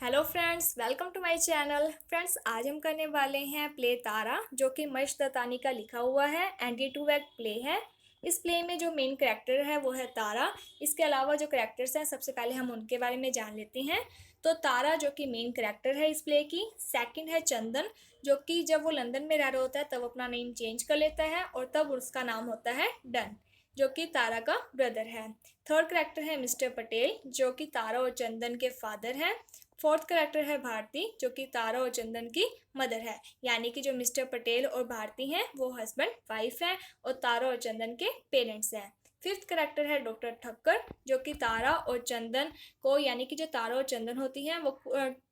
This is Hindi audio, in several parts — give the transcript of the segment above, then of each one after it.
Hello friends, welcome to my channel. Friends, आज हम करने वाले हैं प्ले तारा, जो कि मर्श दतानी का लिखा हुआ है एंड ये 2 एक्ट प्ले है। इस प्ले में जो मेन कैरेक्टर है वो है तारा। इसके अलावा जो कैरेक्टर्स हैं सबसे पहले हम उनके बारे में जान लेते हैं। तो तारा जो कि मेन कैरेक्टर है इस प्ले की। सेकंड है चंदन, जो कि जब वो लंदन में रह रहा होता है तब अपना नेम चेंज कर लेता है और तब उसका नाम होता है डन, जो कि तारा का ब्रदर है। थर्ड कैरेक्टर है मिस्टर पटेल, जो कि तारा और चंदन के फादर हैं। फोर्थ करेक्टर है भारती, जो कि तारा और चंदन की मदर है। यानी कि जो मिस्टर पटेल और भारती हैं वो हस्बैंड वाइफ हैं और तारा और चंदन के पेरेंट्स हैं। फिफ्थ करेक्टर है डॉक्टर ठक्कर, जो कि तारा और चंदन को, यानी कि जो तारा और चंदन होती हैं वो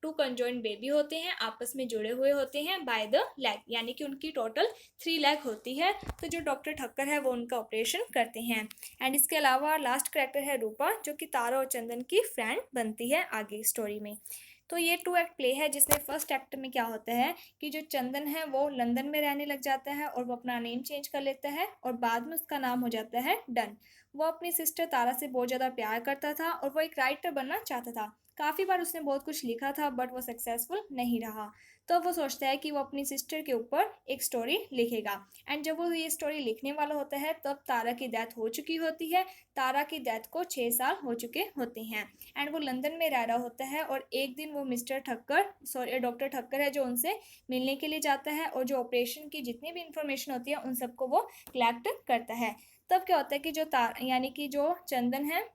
टू कंजॉइंट बेबी होते हैं, आपस में जुड़े हुए होते हैं बाय द लेग, यानी कि उनकी टोटल 3 लेग होती है। तो जो डॉक्टर ठक्कर है वो उनका ऑपरेशन करते हैं। एंड इसके अलावा लास्ट करेक्टर है रूपा, जो कि तारा और चंदन की फ्रेंड बनती है आगे स्टोरी में। तो ये 2 एक्ट प्ले है, जिसमें फर्स्ट एक्ट में क्या होता है कि जो चंदन है वो लंदन में रहने लग जाता है और वो अपना नेम चेंज कर लेता है और बाद में उसका नाम हो जाता है डन। वो अपनी सिस्टर तारा से बहुत ज़्यादा प्यार करता था और वो एक राइटर बनना चाहता था। काफ़ी बार उसने बहुत कुछ लिखा था बट वो सक्सेसफुल नहीं रहा। तो वो सोचता है कि वो अपनी सिस्टर के ऊपर एक स्टोरी लिखेगा। एंड जब वो ये स्टोरी लिखने वाला होता है तब तारा की डेथ हो चुकी होती है। तारा की डेथ को 6 साल हो चुके होते हैं एंड वो लंदन में रह रहा होता है। और एक दिन वो mister Thakkar, sorry doctor Thakkar है, जो उनसे मिलने के लिए जाता है और जो ऑपरेशन की जितनी भी इंफॉर्मेशन होती है उन सबको वो कलेक्ट करता है। तब क्या होता है कि जो यानी कि जो चंदन है,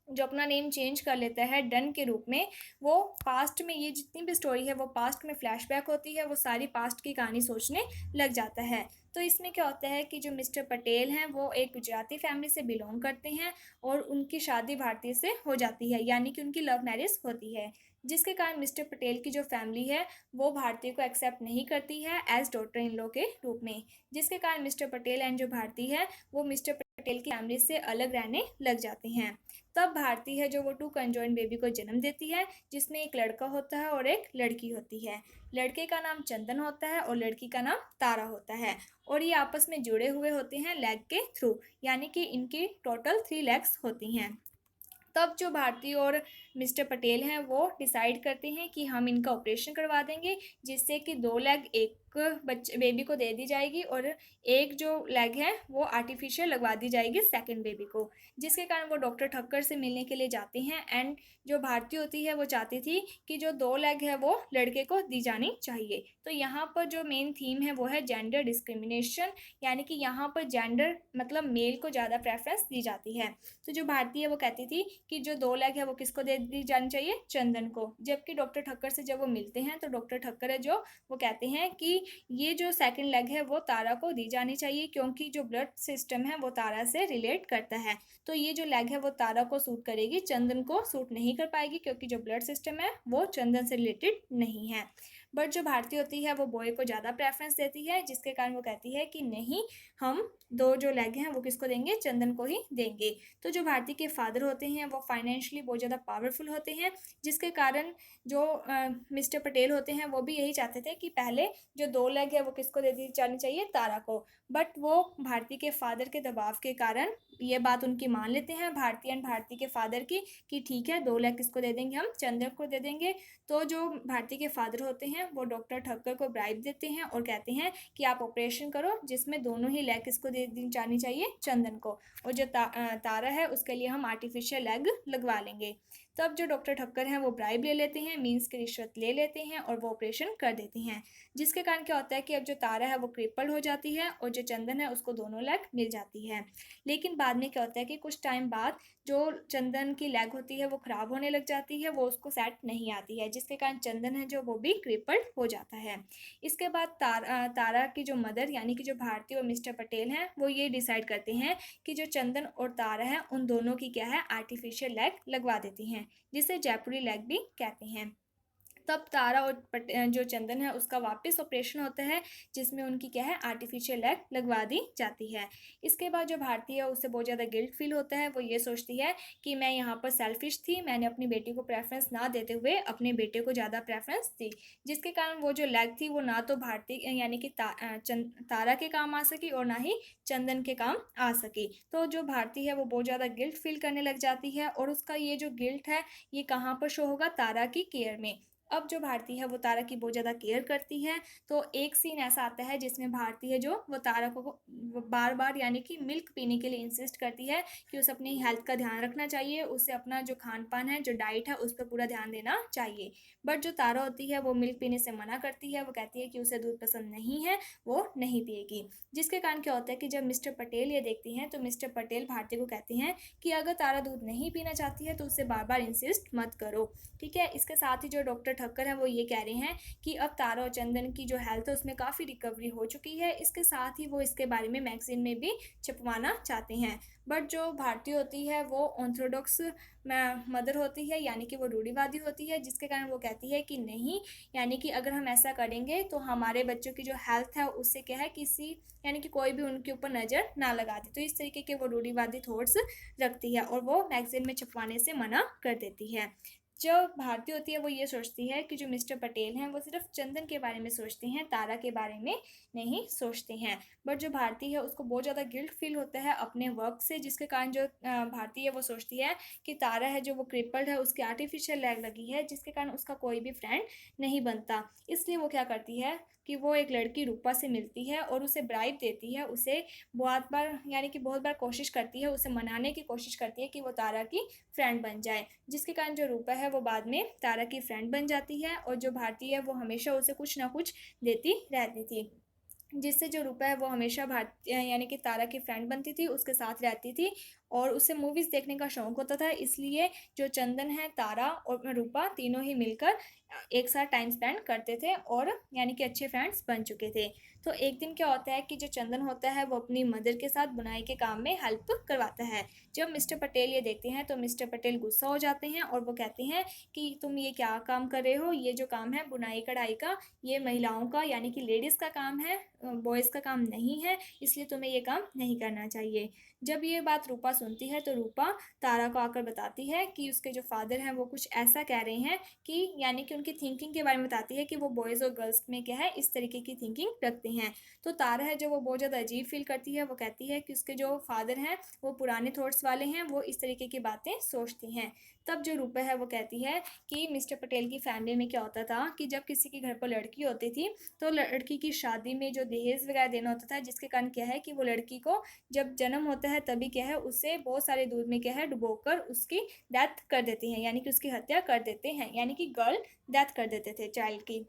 जो अपना नेम चेंज कर लेता है डन के रूप में, वो पास्ट में, ये जितनी भी स्टोरी है वो पास्ट में फ्लैशबैक होती है, वो सारी पास्ट की कहानी सोचने लग जाता है। तो इसमें क्या होता है कि जो मिस्टर पटेल हैं वो एक गुजराती फैमिली से बिलोंग करते हैं और उनकी शादी भारतीय से हो जाती है, यानी कि उनकी लव मैरिज होती है। जिसके कारण मिस्टर पटेल की जो फैमिली है वो भारतीय को एक्सेप्ट नहीं करती है एज डॉटर इन लॉ के रूप में। जिसके कारण मिस्टर पटेल एंड जो भारती है वो मिस्टर पटेल की फैमिली से अलग रहने लग जाते हैं। तब भारती है जो वो टू कंजॉइंट बेबी को जन्म देती है, जिसमें एक लड़का होता है और एक लड़की होती है। लड़के का नाम चंदन होता है और लड़की का नाम तारा होता है। और ये आपस में जुड़े हुए होते हैं लेग के थ्रू, यानी कि इनकी टोटल 3 लेग्स होती हैं। तब जो भारती और मिस्टर पटेल हैं वो डिसाइड करते हैं कि हम इनका ऑपरेशन करवा देंगे, जिससे कि 2 लेग एक बच्चे बेबी को दे दी जाएगी और एक जो लेग है वो आर्टिफिशियल लगवा दी जाएगी सेकंड बेबी को। जिसके कारण वो डॉक्टर ठक्कर से मिलने के लिए जाते हैं एंड जो भारती होती है वो चाहती थी कि जो 2 लेग है वो लड़के को दी जानी चाहिए। तो यहाँ पर जो मेन थीम है वो है जेंडर डिस्क्रिमिनेशन, यानी कि यहाँ पर जेंडर मतलब मेल को ज़्यादा प्रेफरेंस दी जाती है। तो जो भारती है वो कहती थी कि जो 2 लेग है वो किसको दे दी जानी चाहिए, चंदन को। जबकि डॉक्टर ठक्कर से जब वो मिलते हैं तो डॉक्टर ठक्कर है जो वो कहते हैं कि ये जो सेकंड लेग है वो तारा को दी जानी चाहिए, क्योंकि जो ब्लड सिस्टम है वो तारा से रिलेट करता है। तो ये जो लेग है वो तारा को सूट करेगी, चंदन को सूट नहीं कर पाएगी, क्योंकि जो ब्लड सिस्टम है वो चंदन से रिलेटेड नहीं है। बट जो भारती होती है वो बॉय को ज़्यादा प्रेफरेंस देती है, जिसके कारण वो कहती है कि नहीं, हम 2 जो लेग हैं वो किसको देंगे, चंदन को ही देंगे। तो जो भारती के फादर होते हैं वो फाइनेंशियली बहुत ज़्यादा पावरफुल होते हैं, जिसके कारण जो मिस्टर पटेल होते हैं वो भी यही चाहते थे कि पहले जो 2 लेग है वो किसको दे दी जानी चाहिए, तारा को। बट वो भारती के फादर के दबाव के कारण ये बात उनकी मान लेते हैं, भारती एंड भारती के फादर की, कि ठीक है 2 लेग किसको दे देंगे, हम चंदन को दे देंगे। तो जो भारती के फादर होते हैं वो डॉक्टर ठक्कर को ब्राइब देते हैं और कहते हैं कि आप ऑपरेशन करो जिसमें दोनों ही लेग किसको दे दी जानी चाहिए, चंदन को। और जो तारा है उसके लिए हम आर्टिफिशियल लेग लगवा लेंगे। तब जो डॉक्टर ठक्कर हैं वो ब्राइब ले लेते हैं, मीन्स की रिश्वत ले लेते हैं और वो ऑपरेशन कर देते हैं। जिसके कारण क्या होता है कि अब जो तारा है वो क्रिपल हो जाती है और जो चंदन है उसको दोनों लेग मिल जाती है। लेकिन बाद में क्या होता है कि कुछ टाइम बाद जो चंदन की लेग होती है वो ख़राब होने लग जाती है, वो उसको सेट नहीं आती है, जिसके कारण चंदन है जो वो भी क्रिपल्ड हो जाता है। इसके बाद तारा की जो मदर, यानी कि जो भारती और मिस्टर पटेल हैं, वो ये डिसाइड करते हैं कि जो चंदन और तारा है उन दोनों की क्या है, आर्टिफिशियल लेग लगवा देती हैं, जिसे जयपुरी लेग भी कहते हैं। तब तारा और जो चंदन है उसका वापस ऑपरेशन होता है, जिसमें उनकी क्या है, आर्टिफिशियल लेग लगवा दी जाती है। इसके बाद जो भारती है उससे बहुत ज़्यादा गिल्ट फील होता है, वो ये सोचती है कि मैं यहाँ पर सेल्फिश थी, मैंने अपनी बेटी को प्रेफरेंस ना देते हुए अपने बेटे को ज़्यादा प्रेफरेंस दी। जिसके कारण वो जो लेग थी वो ना तो भारती यानी कि तारा के काम आ सकी और ना ही चंदन के काम आ सकी। तो जो भारती है वो बहुत ज़्यादा गिल्ट फील करने लग जाती है और उसका ये जो गिल्ट है ये कहाँ पर शो होगा, तारा की केयर में। अब जो भारती है वो तारा की बहुत ज़्यादा केयर करती है। तो एक सीन ऐसा आता है जिसमें भारती है जो वो तारा को बार बार यानी कि मिल्क पीने के लिए इंसिस्ट करती है कि उसे अपनी हेल्थ का ध्यान रखना चाहिए, उसे अपना जो खान पान है, जो डाइट है, उस पर पूरा ध्यान देना चाहिए। बट जो तारा होती है वो मिल्क पीने से मना करती है, वो कहती है कि उसे दूध पसंद नहीं है, वो नहीं पिएगी। जिसके कारण क्या होता है कि जब मिस्टर पटेल ये देखती हैं तो मिस्टर पटेल भारती को कहते हैं कि अगर तारा दूध नहीं पीना चाहती है तो उसे बार बार इंसिस्ट मत करो। ठीक है, इसके साथ ही जो डॉक्टर ठक्कर हैं वो ये कह रहे हैं कि अब तारा और चंदन की जो हेल्थ है उसमें काफ़ी रिकवरी हो चुकी है। इसके साथ ही वो इसके बारे में मैगजीन में भी छपवाना चाहते हैं। बट जो भारतीय होती है वो ऑर्थोडॉक्स मदर होती है, यानी कि वो रूढ़िवादी होती है, जिसके कारण वो कहती है कि नहीं, यानी कि अगर हम ऐसा करेंगे तो हमारे बच्चों की जो हेल्थ है उससे क्या है किसी यानी कि कोई भी उनके ऊपर नज़र ना लगा दे। तो इस तरीके के वो रूढ़िवादी थॉट्स रखती है और वो मैगजीन में छपवाने से मना कर देती है। जो भारती होती है वो ये सोचती है कि जो मिस्टर पटेल हैं वो सिर्फ चंदन के बारे में सोचते हैं, तारा के बारे में नहीं सोचते हैं। बट जो भारती है उसको बहुत ज़्यादा गिल्ट फील होता है अपने वर्क से, जिसके कारण जो भारती है वो सोचती है कि तारा है जो वो क्रिपल्ड है, उसकी आर्टिफिशियल लेग लगी है, जिसके कारण उसका कोई भी फ्रेंड नहीं बनता। इसलिए वो क्या करती है कि वो एक लड़की रूपा से मिलती है और उसे ब्राइब देती है, उसे बहुत बार यानी कि बहुत बार कोशिश करती है, उसे मनाने की कोशिश करती है कि वो तारा की फ्रेंड बन जाए। जिसके कारण जो रूपा है वो बाद में तारा की फ्रेंड बन जाती है और जो भारती है वो हमेशा उसे कुछ ना कुछ देती रहती थी, जिससे जो रूपा है वो हमेशा भारती यानी कि तारा की फ्रेंड बनती थी, उसके साथ रहती थी और उसे मूवीज़ देखने का शौक होता था। इसलिए जो चंदन है, तारा और रूपा तीनों ही मिलकर एक साथ टाइम स्पेंड करते थे और यानी कि अच्छे फ्रेंड्स बन चुके थे। तो एक दिन क्या होता है कि जो चंदन होता है वो अपनी मदर के साथ बुनाई के काम में हेल्प करवाता है। जब मिस्टर पटेल ये देखते हैं तो मिस्टर पटेल गुस्सा हो जाते हैं और वो कहते हैं कि तुम ये क्या काम कर रहे हो, ये जो काम है बुनाई कढ़ाई का, ये महिलाओं का यानी कि लेडीज़ का काम है, बॉयज़ का काम नहीं है, इसलिए तुम्हें ये काम नहीं करना चाहिए। जब ये बात रूपा सुनती है तो रूपा तारा को आकर बताती है कि उसके जो फादर हैं वो कुछ ऐसा कह रहे हैं कि यानी कि उनकी थिंकिंग के बारे में बताती है कि वो बॉयज़ और गर्ल्स में क्या है इस तरीके की थिंकिंग रखते हैं। तो तारा है जो वो बहुत ज़्यादा अजीब फील करती है, वो कहती है कि उसके जो फादर हैं वो पुराने थॉट्स वाले हैं, वो इस तरीके की बातें सोचती हैं। तब जो रूपा है वो कहती है कि मिस्टर पटेल की फैमिली में क्या होता था कि जब किसी के घर पर लड़की होती थी तो लड़की की शादी में जो दहेज वगैरह देना होता था, जिसके कारण क्या है कि वो लड़की को जब जन्म होता है तभी क्या है उसे बहुत सारे दूध में क्या है डुबोकर उसकी डेथ कर देते हैं, यानी कि उसकी हत्या कर देते हैं, यानी कि गर्ल डेथ कर देते थे चाइल्ड की।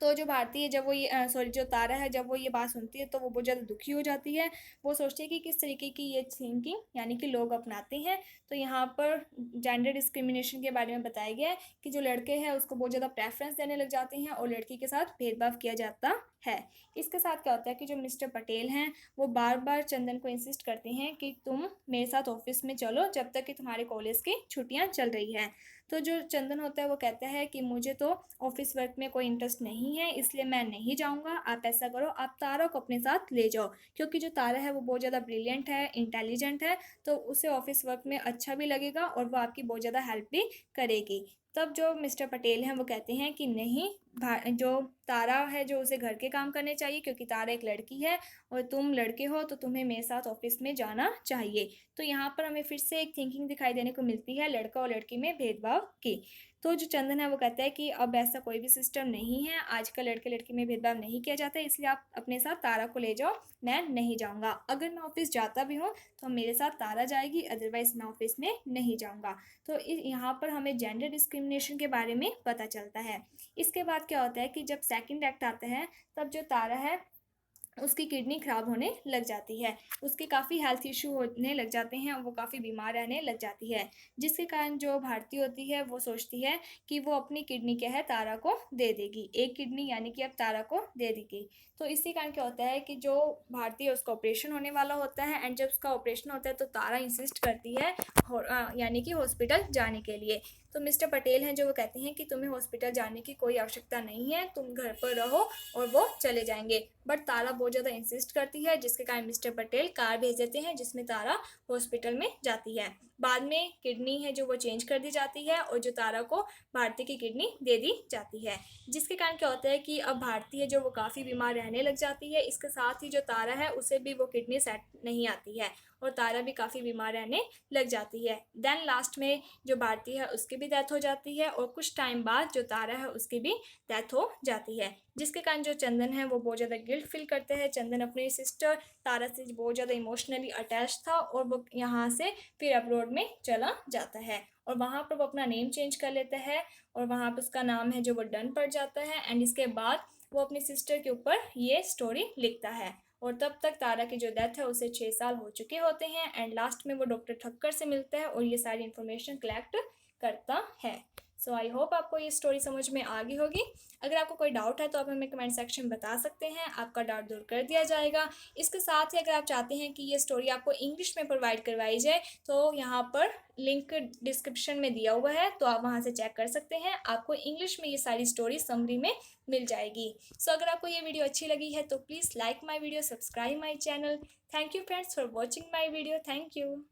तो जो भारती है जब वो ये सॉरी जो तारा है जब वो ये बात सुनती है तो वो बहुत ज़्यादा दुखी हो जाती है। वो सोचती है कि किस तरीके की ये थिंकिंग यानी कि लोग अपनाते हैं। तो यहाँ पर जेंडर डिस्क्रिमिनेशन के बारे में बताया गया है कि जो लड़के हैं उसको बहुत ज़्यादा प्रेफरेंस देने लग जाते हैं और लड़की के साथ भेदभाव किया जाता है। इसके साथ क्या होता है कि जो मिस्टर पटेल हैं वो बार बार चंदन को इंसिस्ट करते हैं कि तुम मेरे साथ ऑफिस में चलो जब तक कि तुम्हारे कॉलेज की छुट्टियाँ चल रही हैं। तो जो चंदन होता है वो कहता है कि मुझे तो ऑफिस वर्क में कोई इंटरेस्ट नहीं है, इसलिए मैं नहीं जाऊंगा। आप ऐसा करो, आप तारा को अपने साथ ले जाओ, क्योंकि जो तारा है वो बहुत ज़्यादा ब्रिलियंट है, इंटेलिजेंट है, तो उसे ऑफिस वर्क में अच्छा भी लगेगा और वो आपकी बहुत ज़्यादा हेल्प भी करेगी। तब जो मिस्टर पटेल हैं वो कहते हैं कि नहीं, जो तारा है जो उसे घर के काम करने चाहिए, क्योंकि तारा एक लड़की है और तुम लड़के हो तो तुम्हें मेरे साथ ऑफिस में जाना चाहिए। तो यहाँ पर हमें फिर से एक थिंकिंग दिखाई देने को मिलती है लड़का और लड़की में भेदभाव की। तो जो चंदन है वो कहता है कि अब ऐसा कोई भी सिस्टम नहीं है, आजकल लड़के लड़की में भेदभाव नहीं किया जाता है, इसलिए आप अपने साथ तारा को ले जाओ, मैं नहीं जाऊँगा। अगर मैं ऑफिस जाता भी हूँ तो मेरे साथ तारा जाएगी, अदरवाइज़ मैं ऑफिस में नहीं जाऊँगा। तो यहाँ पर हमें जेंडर डिस्क्रिमिनेशन के बारे में पता चलता है। इसके बाद क्या होता है कि जब सेकंड एक्ट आता है तब जो तारा है उसकी किडनी ख़राब होने लग जाती है, उसके काफ़ी हेल्थ इशू होने लग जाते हैं, वो काफ़ी बीमार रहने लग जाती है। जिसके कारण जो भारती होती है वो सोचती है कि वो अपनी किडनी क्या है तारा को दे देगी, एक किडनी यानी कि अब तारा को दे देगी। तो इसी कारण क्या होता है कि जो भारती है उसका ऑपरेशन होने वाला होता है एंड जब उसका ऑपरेशन होता है तो तारा इंसिस्ट करती है यानी कि हॉस्पिटल जाने के लिए। तो मिस्टर पटेल हैं जो वो कहते हैं कि तुम्हें हॉस्पिटल जाने की कोई आवश्यकता नहीं है, तुम घर पर रहो, और वो चले जाएंगे। बट तारा बहुत ज़्यादा इंसिस्ट करती है, जिसके कारण मिस्टर पटेल कार भेज देते हैं जिसमें तारा हॉस्पिटल में जाती है। बाद में किडनी है जो वो चेंज कर दी जाती है और जो तारा को भारती की किडनी दे दी जाती है। जिसके कारण क्या होता है कि अब भारती है जो वो काफ़ी बीमार रहने लग जाती है, इसके साथ ही जो तारा है उसे भी वो किडनी सेट नहीं आती है और तारा भी काफ़ी बीमार रहने लग जाती है। देन लास्ट में जो भारती है उसकी भी डेथ हो जाती है और कुछ टाइम बाद जो तारा है उसकी भी डेथ हो जाती है, जिसके कारण जो चंदन है वो बहुत ज़्यादा गिल्ट फील करते हैं। चंदन अपनी सिस्टर तारा से बहुत ज़्यादा इमोशनली अटैच था और वो यहाँ से फिर अब्रॉड में चला जाता है और वहाँ पर वो अपना नेम चेंज कर लेता है और वहाँ पर उसका नाम है जो वो डन पड़ जाता है। एंड इसके बाद वो अपनी सिस्टर के ऊपर ये स्टोरी लिखता है और तब तक तारा की जो डेथ है उसे 6 साल हो चुके होते हैं। एंड लास्ट में वो डॉक्टर ठक्कर से मिलता है और ये सारी इन्फॉर्मेशन कलेक्ट करता है। सो आई होप आपको ये स्टोरी समझ में आ गई होगी। अगर आपको कोई डाउट है तो आप हमें कमेंट सेक्शन में बता सकते हैं, आपका डाउट दूर कर दिया जाएगा। इसके साथ ही अगर आप चाहते हैं कि ये स्टोरी आपको इंग्लिश में प्रोवाइड करवाई जाए तो यहाँ पर लिंक डिस्क्रिप्शन में दिया हुआ है, तो आप वहाँ से चेक कर सकते हैं। आपको इंग्लिश में ये सारी स्टोरी समरी में मिल जाएगी। सो अगर आपको ये वीडियो अच्छी लगी है तो please like my video, subscribe my channel. Thank you friends for watching my video. Thank you.